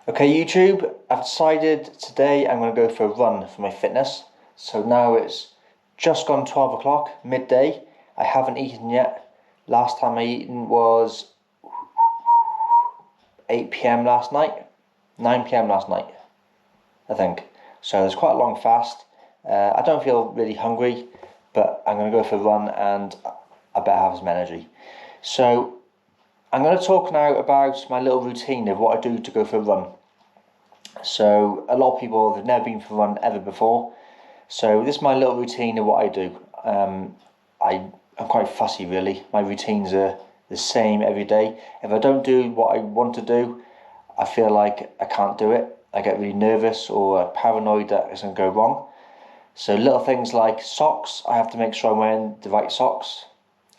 Okay, YouTube, I've decided today I'm going to go for a run for my fitness. So now it's just gone 12 o'clock, midday. I haven't eaten yet. Last time I eaten was 8 p.m. last night, 9 p.m. last night, I think. So there's quite a long fast. I don't feel really hungry, but I'm going to go for a run and I better have some energy. So I'm going to talk now about my little routine of what I do to go for a run. So a lot of people have never been for a run ever before. So this is my little routine of what I do. I'm quite fussy really. My routines are the same every day. If I don't do what I want to do, I feel like I can't do it. I get really nervous or paranoid that it's going to go wrong. So little things like socks, I have to make sure I'm wearing the right socks.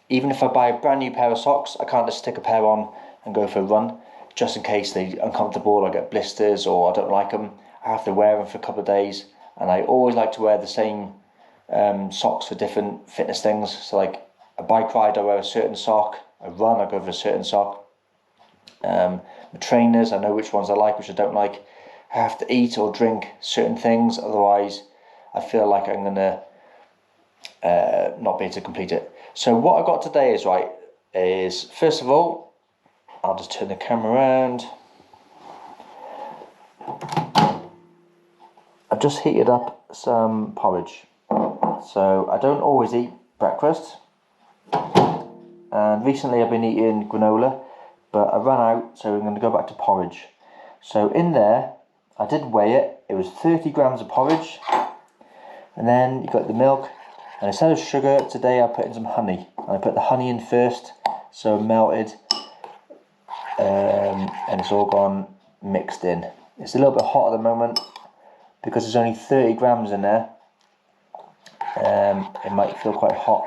Even if I buy a brand new pair of socks, I can't just stick a pair on and go for a run, just in case they're uncomfortable, I get blisters or I don't like them. I have to wear them for a couple of days, and I always like to wear the same socks for different fitness things. So like a bike ride, I wear a certain sock. A run, I go for a certain sock. My trainers, I know which ones I like, which I don't like. I have to eat or drink certain things, otherwise I feel like I'm going to not be able to complete it. So what I got today is first of all, I'll just turn the camera around. I've just heated up some porridge. So I don't always eat breakfast, and recently I've been eating granola, but I ran out, so I'm going to go back to porridge. So in there, I did weigh it. It was 30 grams of porridge, and then you got the milk. And instead of sugar, today I put in some honey. And I put the honey in first, so it melted, and it's all gone mixed in. It's a little bit hot at the moment because there's only 30 grams in there. It might feel quite hot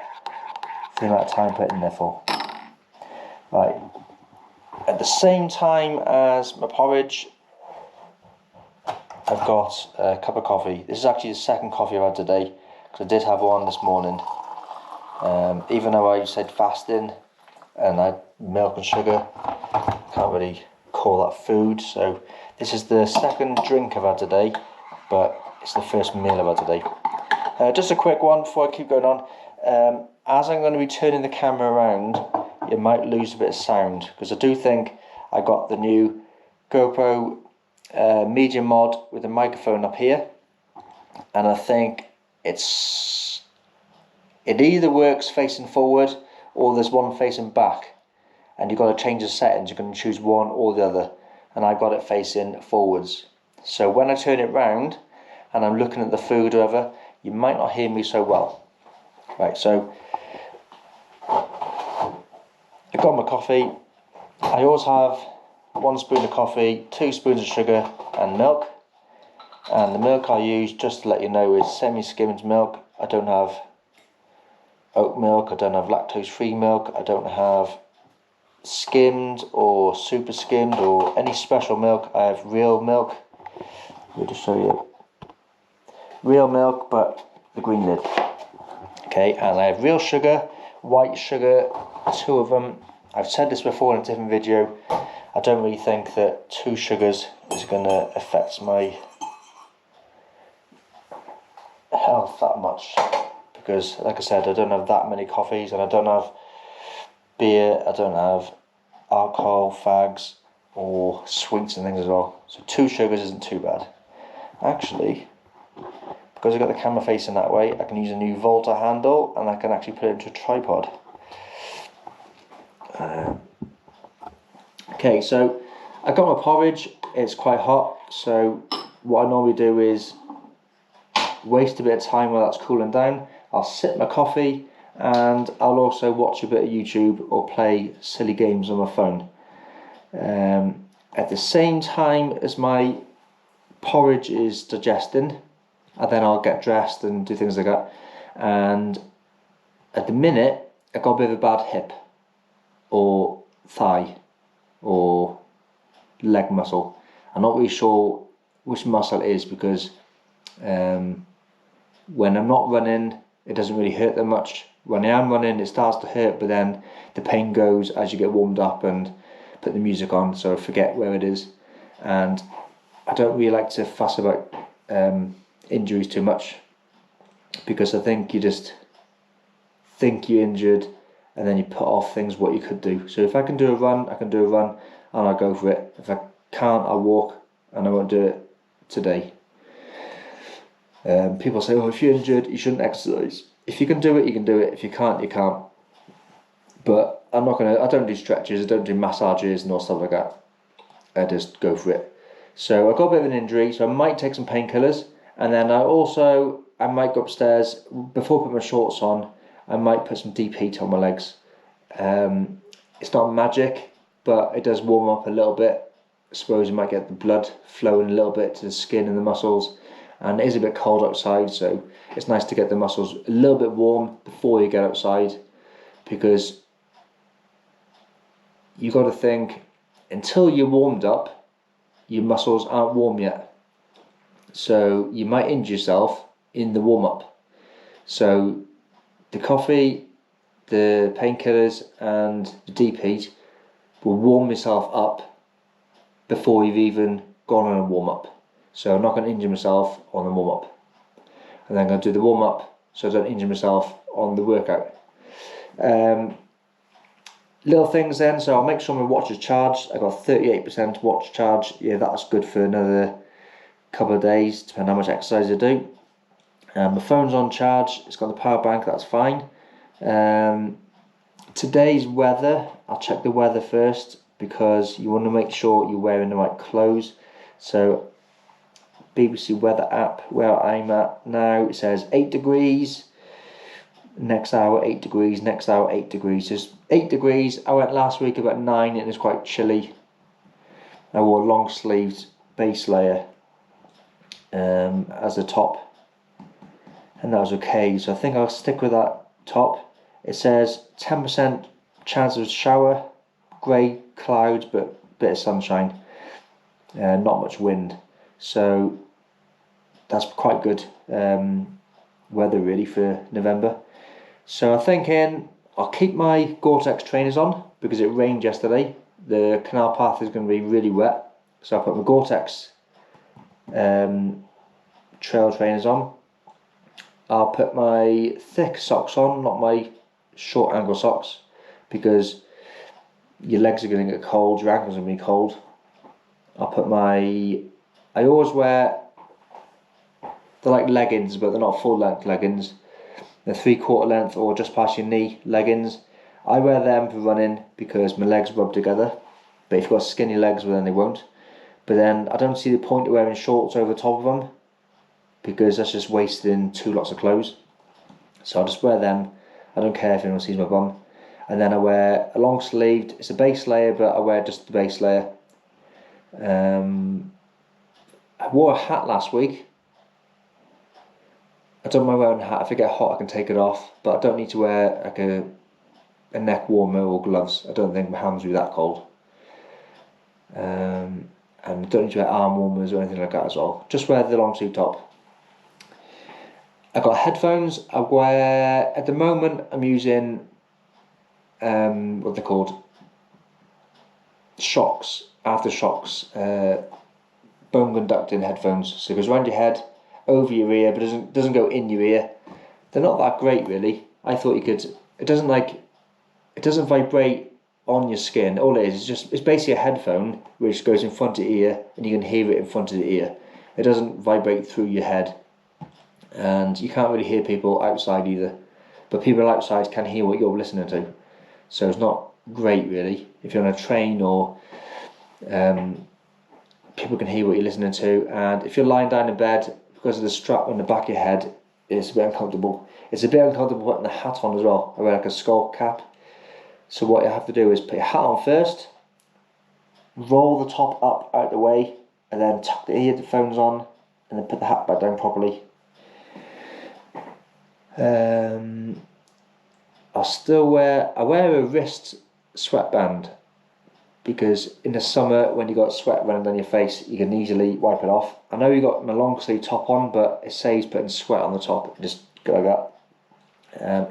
for the amount of time I put it in there for. Right. At the same time as my porridge, I've got a cup of coffee. This is actually the second coffee I've had today, because I did have one this morning. Even though I said fasting and I had milk and sugar, can't really call that food. So this is the second drink I've had today, but it's the first meal I've had today. Just a quick one before I keep going on. As I'm going to be turning the camera around, you might lose a bit of sound, because I do think I got the new GoPro Medium mod with a microphone up here, and I think it either works facing forward or there's one facing back, and you've got to change the settings. You're going to choose one or the other, and I got it facing forwards. So when I turn it round and I'm looking at the food or whatever, you might not hear me so well. Right, so I got my coffee. I always have 1 spoon of coffee, 2 spoons of sugar and milk. And the milk I use, just to let you know, is semi-skimmed milk. I don't have oat milk, I don't have lactose-free milk, I don't have skimmed or super skimmed or any special milk. I have real milk. Let me just show you. Real milk, but the green lid. Okay, and I have real sugar, white sugar, 2 of them. I've said this before in a different video. I don't really think that 2 sugars is going to affect my health that much, because like I said, I don't have that many coffees, and I don't have beer, I don't have alcohol, fags or sweets and things as well. So 2 sugars isn't too bad. Actually, because I've got the camera facing that way, I can use a new Volta handle, and I can actually put it into a tripod. Okay, so I got my porridge. It's quite hot, so what I normally do is waste a bit of time while that's cooling down. I'll sip my coffee, and I'll also watch a bit of YouTube or play silly games on my phone. At the same time as my porridge is digesting, and then I'll get dressed and do things like that. And at the minute, I got a bit of a bad hip or thigh or leg muscle. I'm not really sure which muscle it is, because when I'm not running, it doesn't really hurt that much. When I am running, it starts to hurt, but then the pain goes as you get warmed up and put the music on, so I forget where it is. And I don't really like to fuss about injuries too much, because I think you just think you're injured and then you put off things what you could do. So if I can do a run, I can do a run and I'll go for it. If I can't, I'll walk and I won't do it today. People say, oh, if you're injured, you shouldn't exercise. If you can do it, you can do it. If you can't, you can't. But I don't do stretches, I don't do massages and all stuff like that. I just go for it. So I got a bit of an injury, so I might take some painkillers, and then I might go upstairs before I put my shorts on. I might put some deep heat on my legs. It's not magic, but it does warm up a little bit. I suppose you might get the blood flowing a little bit to the skin and the muscles, and it is a bit cold outside, so it's nice to get the muscles a little bit warm before you get outside, because you got to think, until you're warmed up, your muscles aren't warm yet. So you might injure yourself in the warm-up. So the coffee, the painkillers and the deep heat will warm yourself up before you've even gone on a warm-up. So I'm not going to injure myself on the warm-up. And then I'm going to do the warm-up so I don't injure myself on the workout. Little things then, so I'll make sure my watch is charged. I got 38% watch charge. Yeah, that's good for another couple of days, depending on how much exercise I do. My phone's on charge, it's got the power bank, that's fine. Today's weather, I'll check the weather first, because you want to make sure you're wearing the right clothes. So BBC weather app, where I'm at now, it says 8 degrees. Next hour 8 degrees, next hour 8 degrees. Just 8 degrees. I went last week about 9 and it was quite chilly. I wore a long sleeved base layer as a top, and that was okay. So I think I'll stick with that top. It says 10% chance of shower, grey clouds but a bit of sunshine, not much wind. So that's quite good weather really for November. So I'm thinking I'll keep my Gore-Tex trainers on, because it rained yesterday. The canal path is going to be really wet, so I'll put my Gore-Tex trail trainers on. I'll put my thick socks on, not my short ankle socks, because your legs are going to get cold, your ankles are going to be cold. I always wear, they're like leggings, but they're not full length leggings. They're 3/4 length or just past your knee leggings. I wear them for running because my legs rub together. But if you've got skinny legs, well then they won't. But then I don't see the point of wearing shorts over top of them, because that's just wasting 2 lots of clothes. So I'll just wear them. I don't care if anyone sees my bum. And then I wear a long sleeved, it's a base layer, but I wear just the base layer. I wore a hat last week. I don't mind wearing a hat. If I get hot, I can take it off, but I don't need to wear like a neck warmer or gloves. I don't think my hands will be that cold. And I don't need to wear arm warmers or anything like that as well. Just wear the long sleeve top. I've got headphones. I wear, at the moment, I'm using what they're called, shocks, aftershocks, bone conducting headphones. So it goes around your head, over your ear, but it doesn't go in your ear. They're not that great really. I thought you could. It doesn't vibrate on your skin. All it is it's basically a headphone which goes in front of your ear, and you can hear it in front of the ear. It doesn't vibrate through your head, and you can't really hear people outside either. But people outside can hear what you're listening to, so it's not great really. If you're on a train or people can hear what you're listening to, and if you're lying down in bed, because of the strap on the back of your head, it's a bit uncomfortable. It's a bit uncomfortable putting the hat on as well. I wear like a skull cap. So what you have to do is put your hat on first, roll the top up out the way, and then tuck the earphones on, and then put the hat back down properly. I wear a wrist sweatband, because in the summer when you got sweat running down your face, you can easily wipe it off. I know you got my long sleeve top on, but it saves putting sweat on the top. Just go like that.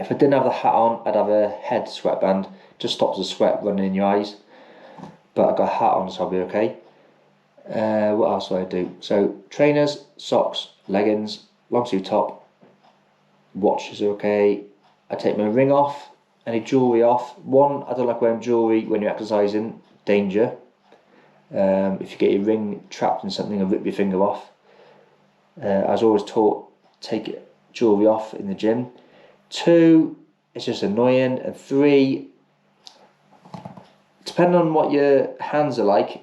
If I didn't have the hat on, I'd have a head sweatband. Just stops the sweat running in your eyes. But I've got a hat on, so I'll be okay. What else do I do? So trainers, socks, leggings, long sleeve top, watch is okay. I take my ring off, any jewellery off. One, I don't like wearing jewellery when you're exercising, danger. If you get your ring trapped in something, it'll rip your finger off. I was always taught take jewellery off in the gym. 2, it's just annoying. And 3, depending on what your hands are like,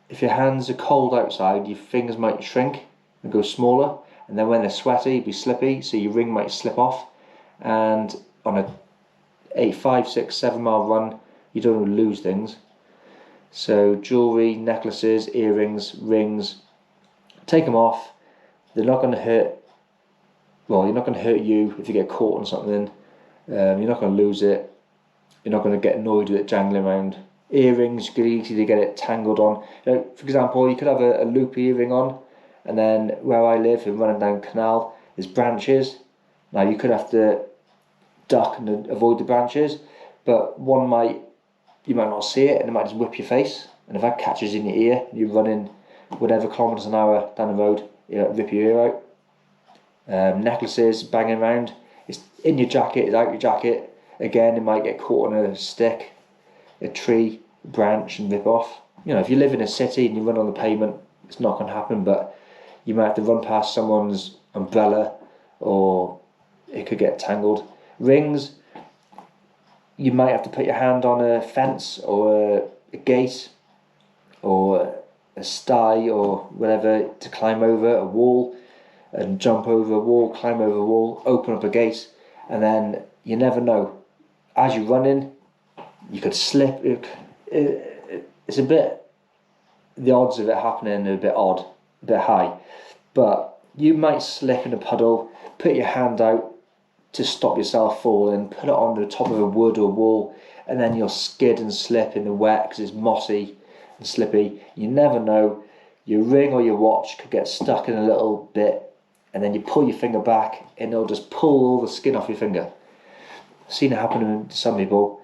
if your hands are cold outside, your fingers might shrink and go smaller, and then when they're sweaty, be slippy, so your ring might slip off. And on a 8, 5, 6, 7 mile run, you don't want to lose things. So jewellery, necklaces, earrings, rings, take them off. They're not going to hurt. Well, you're not going to hurt you if you get caught on something. You're not going to lose it. You're not going to get annoyed with it jangling around. Earrings, you could easily get it tangled on. For example, you could have a loop earring on, and then where I live, in running down canal, there's branches. Now you could have to duck and avoid the branches, but you might not see it, and it might just whip your face. And if that catches in your ear, you're running whatever kilometres an hour down the road, it'll rip your ear out. Necklaces banging around, it's in your jacket, it's out your jacket. Again, it might get caught on a stick, a tree, a branch, and rip off. If you live in a city and you run on the pavement, it's not going to happen, but you might have to run past someone's umbrella, or it could get tangled. Rings, you might have to put your hand on a fence or a gate or a sty or whatever to climb over a wall, and jump over a wall, climb over a wall, open up a gate, and then you never know. As you're running, you could slip. It's a bit, the odds of it happening are a bit odd, a bit high, but you might slip in a puddle, put your hand out to stop yourself falling, put it on the top of a wood or wall, and then you'll skid and slip in the wet because it's mossy and slippy. You never know. Your ring or your watch could get stuck in a little bit, and then you pull your finger back and it'll just pull all the skin off your finger. I've seen it happen to some people.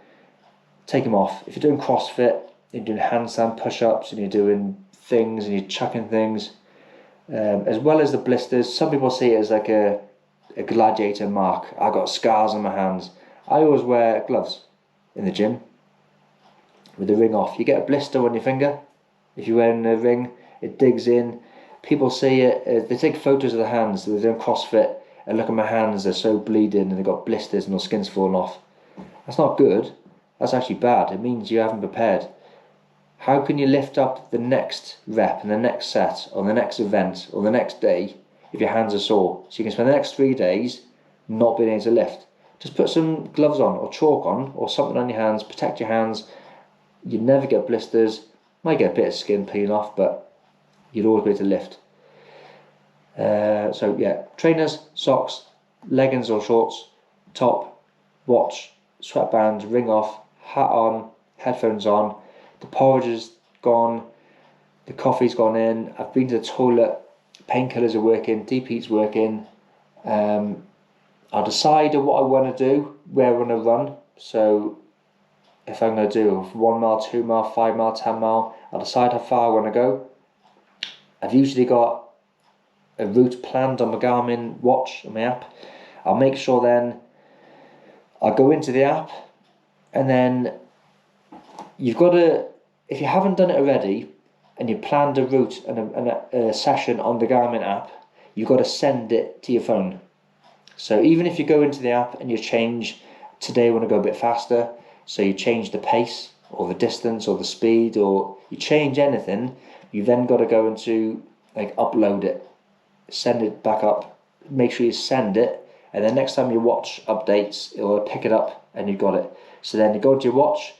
Take them off. If you're doing CrossFit, you're doing handstand push-ups and you're doing things and you're chucking things, as well as the blisters. Some people see it as like a gladiator mark. I got scars on my hands. I always wear gloves in the gym with the ring off. You get a blister on your finger if you're wearing a ring, it digs in. People see it, they take photos of the hands, they're doing CrossFit, and look at my hands, they're so bleeding and they've got blisters and their skin's falling off. That's not good. That's actually bad. It means you haven't prepared. How can you lift up the next rep and the next set or the next event or the next day if your hands are sore? So you can spend the next 3 days not being able to lift. Just put some gloves on or chalk on or something on your hands, protect your hands. You'd never get blisters. Might get a bit of skin peeling off, but you'd always be able to lift. So yeah, trainers, socks, leggings or shorts, top, watch, sweatbands, ring off, hat on, headphones on. The porridge is gone, the coffee's gone in, I've been to the toilet, painkillers are working, deep heat's working. I'll decide what I want to do, where I want to run. So if I'm going to do 1 mile, 2 mile, 5 mile, 10 mile, I'll decide how far I want to go. I've usually got a route planned on my Garmin watch, on my app. I'll make sure then I'll go into the app, and then you've got to, if you haven't done it already and you planned a route and a session on the Garmin app, you've got to send it to your phone. So even if you go into the app and you change, today I want to go a bit faster, so you change the pace or the distance or the speed, or you change anything, you've then got to go into upload it, send it back up, make sure you send it, and then next time your watch updates, it'll pick it up and you've got it. So then you go to your watch,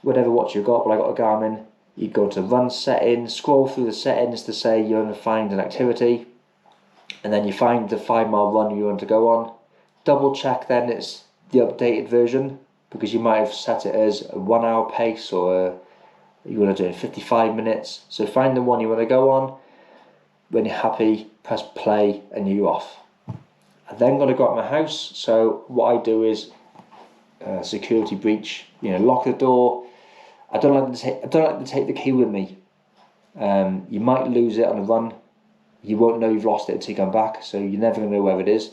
whatever watch you've got, but I got a Garmin, you go to run settings, scroll through the settings to say you want to find an activity, and then you find the 5 mile run you want to go on. Double check then it's the updated version, because you might have set it as a 1 hour pace or you want to do it in 55 minutes. So find the one you want to go on. When you're happy, press play and you're off. I then got to go out my house, so what I do is security breach, lock the door. I don't like to take the key with me. You might lose it on a run. You won't know you've lost it until you come back, so you're never going to know where it is.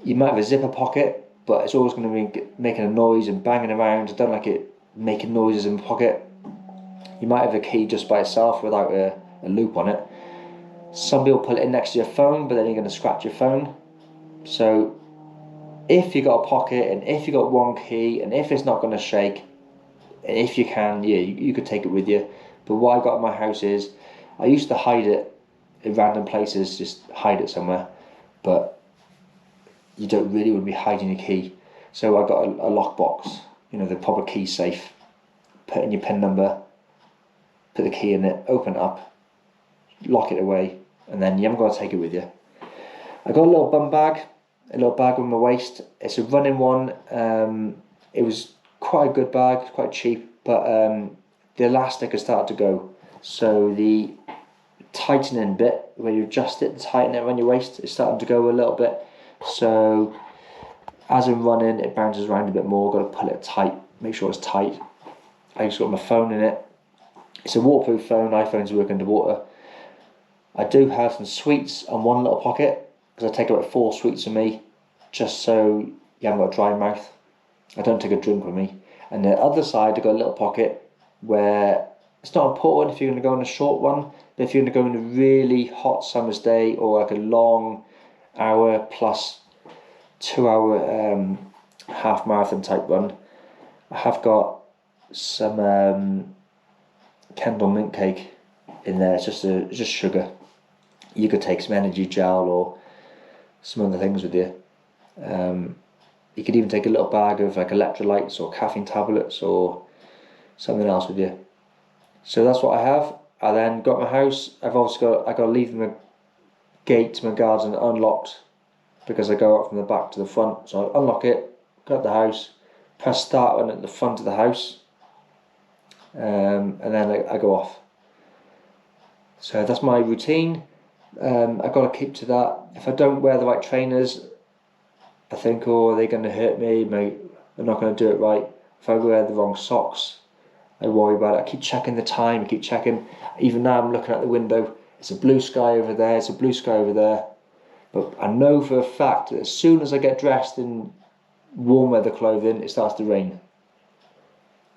You might have a zipper pocket, but it's always going to be making a noise and banging around. I don't like it making noises in my pocket. You might have a key just by itself without a loop on it. Some people put it in next to your phone, but then you're going to scratch your phone. So if you got a pocket, and if you got one key, and if it's not going to shake, and if you can, yeah, you could take it with you. But what I got in my house is, I used to hide it in random places, just hide it somewhere. But you don't really want to be hiding your key. So I got a lockbox, the proper key safe. Put in your PIN number, put the key in it, open it up, lock it away, and then you haven't got to take it with you. I got a little bum bag, a little bag on my waist. It's a running one. It was quite a good bag, quite cheap, but the elastic has started to go. So the tightening bit, where you adjust it, tighten it around your waist, is starting to go a little bit. So as I'm running, it bounces around a bit more. Got to pull it tight, make sure it's tight. I just got my phone in it. It's a waterproof phone. iPhones work underwater. I do have some sweets on one little pocket, because I take about 4 sweets with me, just so you haven't got a dry mouth. I don't take a drink with me. And the other side, I've got a little pocket where it's not important if you're going to go on a short run, but if you're going to go on a really hot summer's day, or like a long hour plus 2 hour half marathon type run, I have got some Kendall mint cake in there. It's just sugar. You could take some energy gel or some other things with you. You could even take a little bag of like electrolytes or caffeine tablets or something else with you. So that's what I have. I then got my house. I got to leave my gate to my garden unlocked, because I go out from the back to the front. So I unlock it, go up the house, press start on at the front of the house, and then I go off. So that's my routine. I've got to keep to that. If I don't wear the right trainers, I think, are they going to hurt me? I'm not going to do it right. If I wear the wrong socks, I worry about it. I keep checking the time. I keep checking. Even now I'm looking out the window. It's a blue sky over there. It's a blue sky over there. But I know for a fact that as soon as I get dressed in warm weather clothing, it starts to rain.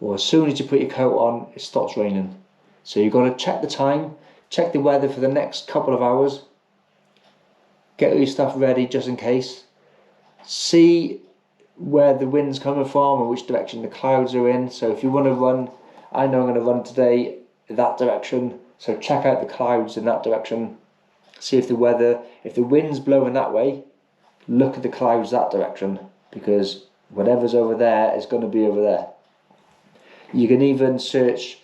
Or as soon as you put your coat on, it stops raining. So you've got to check the time, check the weather for the next couple of hours, get all your stuff ready just in case. See where the wind's coming from and which direction the clouds are in. So if you want to run, I know I'm going to run today in that direction, so check out the clouds in that direction. See if the wind's blowing that way, look at the clouds that direction, because whatever's over there is going to be over there. You can even search,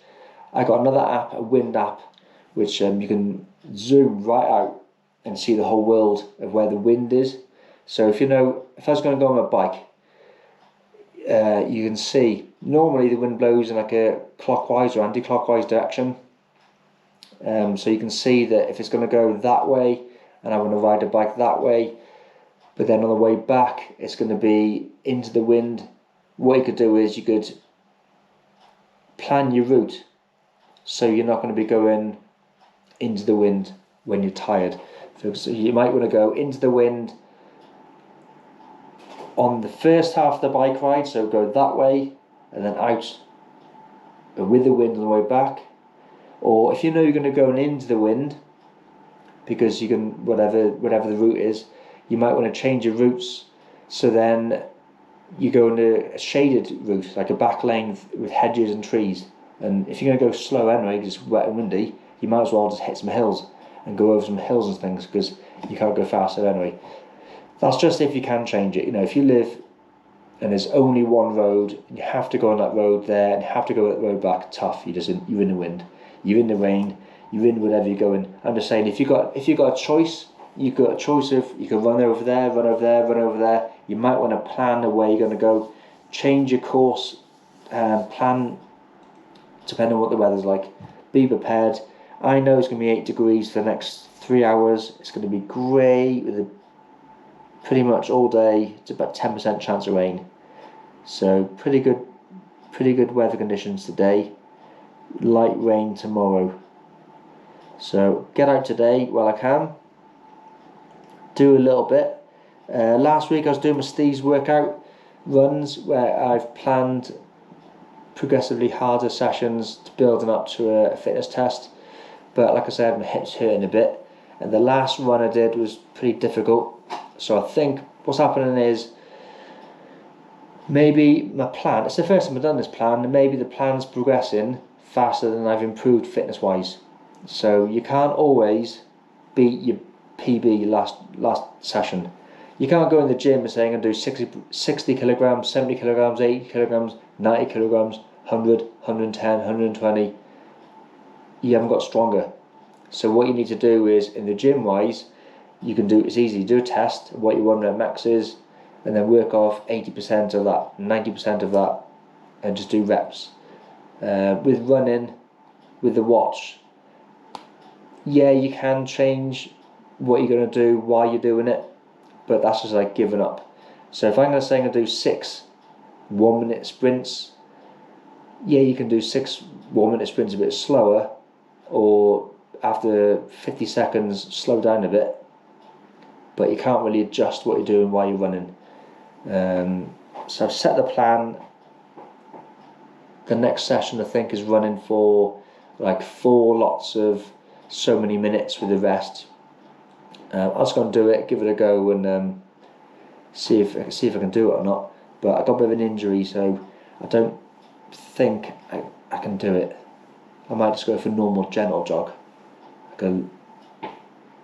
I got another app, a wind app, which you can zoom right out and see the whole world of where the wind is. So if I was going to go on a bike, you can see normally the wind blows in like a clockwise or anti-clockwise direction. So you can see that if it's going to go that way, and I want to ride a bike that way, but then on the way back it's going to be into the wind, what you could do is you could plan your route so you're not going to be going into the wind when you're tired. So you might want to go into the wind on the first half of the bike ride, so go that way and then out with the wind on the way back. Or if you know you're going to go into the wind, because you can, whatever the route is, you might want to change your routes, so then you go into a shaded route, like a back lane with hedges and trees. And if you're going to go slow anyway, because it's wet and windy, you might as well just hit some hills and go over some hills and things, because you can't go faster anyway. That's just if you can change it. If you live and there's only one road, and you have to go on that road there and you have to go that road back, tough. You're in the wind, you're in the rain, you're in whatever you're going. I'm just saying, if you got a choice, you've got a choice of, you can run over there, run over there, run over there. You might want to plan the way you're going to go, change your course, plan depending on what the weather's like. Be prepared. I know it's going to be 8 degrees for the next 3 hours. It's going to be grey with pretty much all day. It's about 10% chance of rain. So pretty good weather conditions today. Light rain tomorrow. So get out today while I can. Do a little bit. Last week I was doing my Steve's workout runs where I've planned progressively harder sessions to building up to a fitness test. But like I said, my hips hurting a bit, and the last run I did was pretty difficult. So I think what's happening is maybe my plan, it's the first time I've done this plan, and maybe the plan's progressing faster than I've improved fitness wise. So you can't always beat your PB last session. You can't go in the gym and say I'm going to do 60 kilograms, 70 kilograms, 80 kilograms, 90 kilograms, 100, 110, 120. You haven't got stronger. So what you need to do is, in the gym wise, you can do, it's easy, do a test of what your 1 rep max is, and then work off 80% of that, 90% of that, and just do reps. With running, with the watch, yeah, you can change what you're going to do while you're doing it, but that's just like giving up. So if I'm going to say I'm going to do 6 1-minute sprints, yeah, you can do 6 1-minute sprints a bit slower, or after 50 seconds slow down a bit, but you can't really adjust what you're doing while you're running. So I've set the plan. The next session I think is running for like 4 lots of so many minutes with the rest. I'm just going to do it, give it a go, and see if I can do it or not. But I got a bit of an injury, so I don't think I can do it. I might just go for a normal gentle jog, like a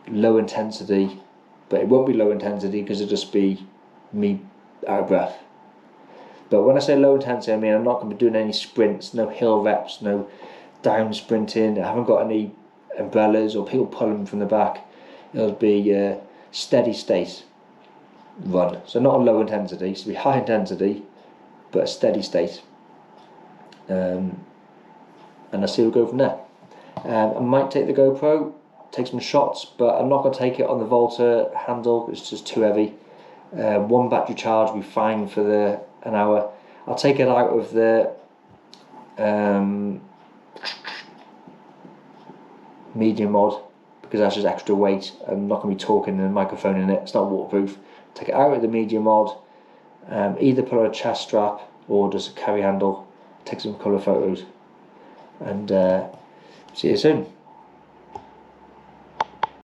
low intensity, but it won't be low intensity because it'll just be me out of breath. But when I say low intensity, I mean I'm not going to be doing any sprints, no hill reps, no down sprinting. I haven't got any umbrellas or people pulling from the back. It'll be a steady state run. So not a low intensity, so it'll be high intensity, but a steady state. And I'll see we'll go from there. I might take the GoPro, take some shots, but I'm not going to take it on the Volta handle, it's just too heavy. 1 battery charge will be fine for an hour. I'll take it out of the medium mod because that's just extra weight. I'm not going to be talking in a microphone in it, it's not waterproof. Take it out of the medium mod, either put on a chest strap or just a carry handle, take some colour photos, and see you soon.